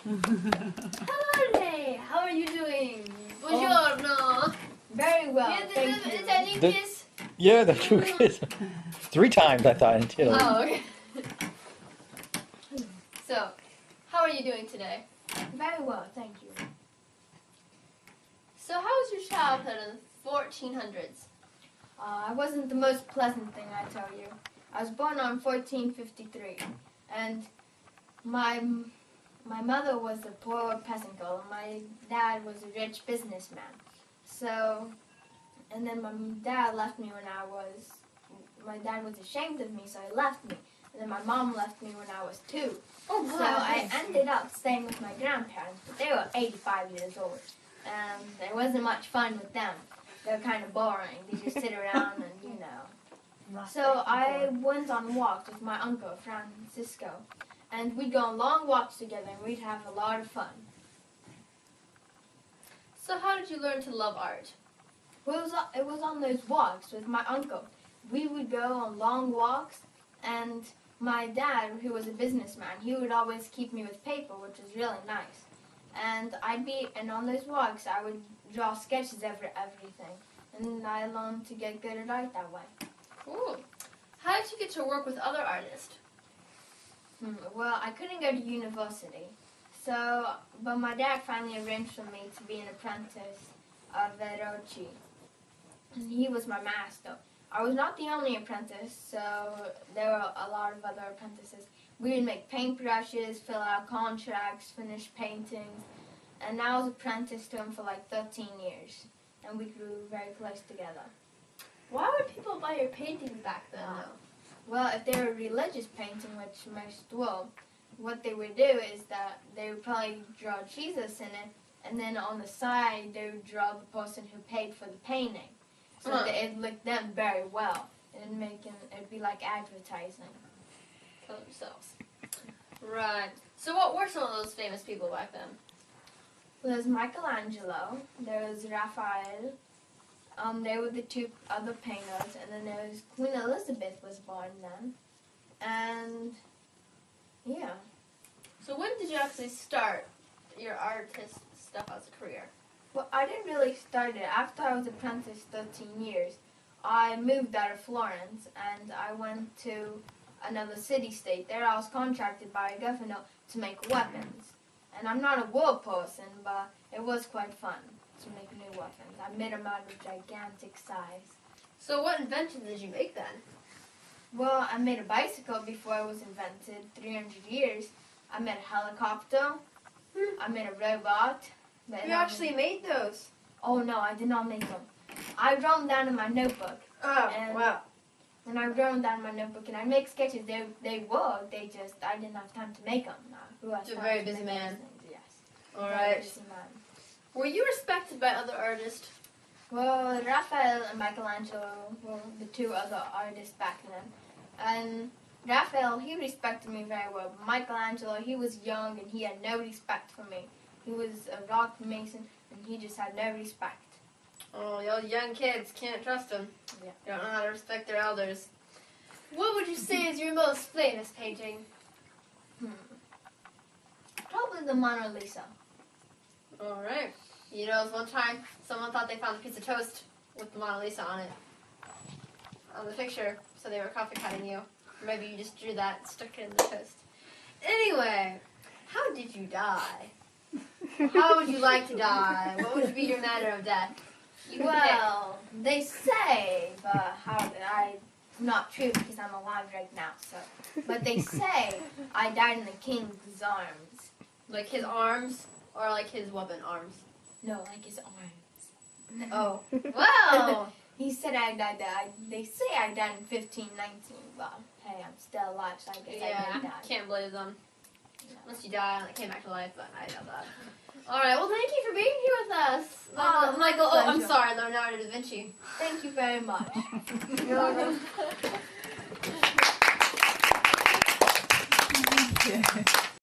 Hello there. How are you doing? Buongiorno. Very well, thank you. Yeah, the two kids. 3 times I thought in Italy. Oh, okay. So, how are you doing today? Very well, thank you. So, how was your childhood in the 1400s? It wasn't the most pleasant thing, I tell you. I was born on 1453, and my mother was a poor peasant girl, and my dad was a rich businessman. So, and then my dad left me when my dad was ashamed of me, so he left me. And then my mom left me when I was 2. Oh, So I ended up staying with my grandparents, but they were 85 years old. And there wasn't much fun with them. They were kind of boring. They just sit around and, you know. So I went on walks with my uncle, Francisco. And we'd go on long walks together and we'd have a lot of fun. So, how did you learn to love art? Well, it was on those walks with my uncle. We would go on long walks, and my dad, who was a businessman, he would always keep me with paper, which was really nice. And on those walks, I would draw sketches of everything. And I learned to get good at art that way. Cool. How did you get to work with other artists? Well, I couldn't go to university. But my dad finally arranged for me to be an apprentice of Vinci. And he was my master. I was not the only apprentice, so there were a lot of other apprentices. We would make paintbrushes, fill out contracts, finish paintings, and I was apprenticed to him for like 13 years, and we grew very close together. Why would people buy your paintings back then, though? Well, if they were religious painting, which most will, what they would do is that they would probably draw Jesus in it, and then on the side they would draw the person who paid for the painting. So that it looked them very well. It'd be like advertising. For themselves. Right. So what were some of those famous people back then? There was Michelangelo, there was Raphael, they were the 2 other painters, and then there was Queen Elizabeth was born then. And, yeah. So when did you actually start your artist stuff as a career? Well, I didn't really start it. After I was apprenticed 13 years, I moved out of Florence and I went to another city-state. There I was contracted by a governor to make weapons. And I'm not a war person, but it was quite fun to make new weapons. I made them out of gigantic size. So what inventions did you make then? Well, I made a bicycle before it was invented, 300 years. I made a helicopter. I made a robot. You actually made those? Oh no, I did not make them. I wrote them down in my notebook. Oh, wow. And I wrote them down in my notebook, and I make sketches. They work. I didn't have time to make them. You're a very busy man. Yes. All right. Busy man. Were you respected by other artists? Well, Raphael and Michelangelo were the 2 other artists back then. And Raphael, he respected me very well. Michelangelo, he was young and he had no respect for me. He was a rock mason, and he just had no respect. Oh, y'all young kids can't trust them. Yeah. They don't know how to respect their elders. What would you say is your most famous painting? Probably the Mona Lisa. All right. You know, one time someone thought they found a piece of toast with the Mona Lisa on it. On the picture, so they were copycatting you. Or maybe you just drew that and stuck it in the toast. Anyway, how did you die? How would you like to die? What would be your manner of death? Well, they say, but not true because I'm alive right now. So, but they say I died in the king's arms. Like his arms, or like his weapon arms? No, like his arms. Oh, well. He said I died there. They say I died in 1519, but hey, I'm still alive, so I guess I did die. Can't believe them. Unless you die and it came back to life, but I doubt that. Alright, well thank you for being here with us. Leonardo da Vinci. Thank you very much.